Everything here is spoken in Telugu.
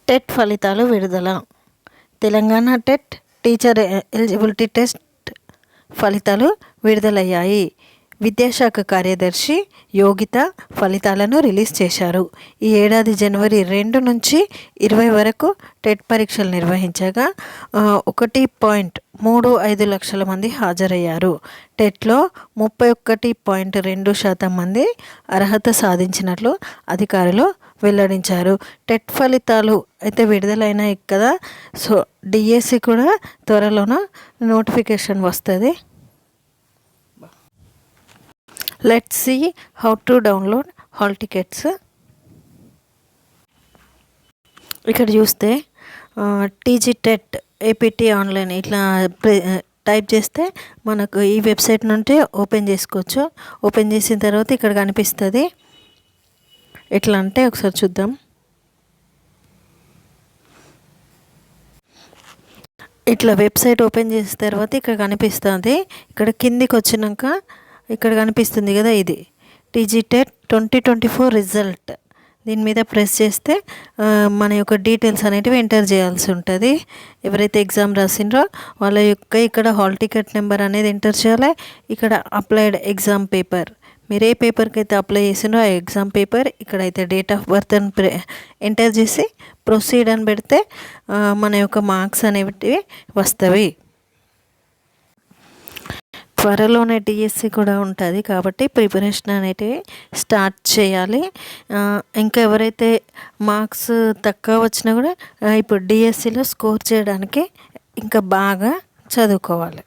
టెట్ ఫలితాలు విడుదల. Telangana TET teacher eligibility test ఫలితాలు విడుదలయ్యాయి. విద్యాశాఖ కార్యదర్శి యోగిత ఫలితాలను రిలీజ్ చేశారు. ఈ ఏడాది జనవరి 2 నుంచి 20 వరకు టెట్ పరీక్షలు నిర్వహించగా 1.35 లక్షల మంది హాజరయ్యారు. టెట్లో 31.2% మంది అర్హత సాధించినట్లు అధికారులు వెల్లడించారు. టెట్ ఫలితాలు అయితే విడుదలైనాయి కదా, సో డిఎస్సి కూడా త్వరలోనే నోటిఫికేషన్ వస్తుంది. Let's see how to download hall tickets. ఇక్కడ చూస్తే టీజీ టెట్ ఏపీటీ ఆన్లైన్ ఇట్లా టైప్ చేస్తే మనకు ఈ వెబ్సైట్ నుండి ఓపెన్ చేసుకోవచ్చు. ఓపెన్ చేసిన తర్వాత ఇక్కడ కనిపిస్తుంది. ఎట్లా అంటే ఒకసారి చూద్దాం. ఇట్లా వెబ్సైట్ ఓపెన్ చేసిన తర్వాత ఇక్కడ కనిపిస్తుంది. ఇక్కడ కిందికి వచ్చినాక ఇక్కడ కనిపిస్తుంది కదా, ఇది టీజీ టెట్ 2024 రిజల్ట్. దీని మీద ప్రెస్ చేస్తే మన యొక్క డీటెయిల్స్ అనేటివి ఎంటర్ చేయాల్సి ఉంటుంది. ఎవరైతే ఎగ్జామ్ రాసిండ్రో వాళ్ళ యొక్క ఇక్కడ హాల్ టికెట్ నెంబర్ అనేది ఎంటర్ చేయాలి. ఇక్కడ అప్లైడ్ ఎగ్జామ్ పేపర్, మీరు ఏ పేపర్కి అయితే అప్లై చేసిండ్రో ఆ ఎగ్జామ్ పేపర్, ఇక్కడైతే డేట్ ఆఫ్ బర్త్ అని ఎంటర్ చేసి ప్రొసీడ్ అని పెడితే మన యొక్క మార్క్స్ అనేవి వస్తవి. త్వరలోనే డిఎస్సి కూడా ఉంటుంది కాబట్టి ప్రిపరేషన్ అనేటివి స్టార్ట్ చేయాలి. ఇంకా ఎవరైతే మార్క్స్ తక్కువ వచ్చినా కూడా ఇప్పుడు డిఎస్సిలో స్కోర్ చేయడానికి ఇంకా బాగా చదువుకోవాలి.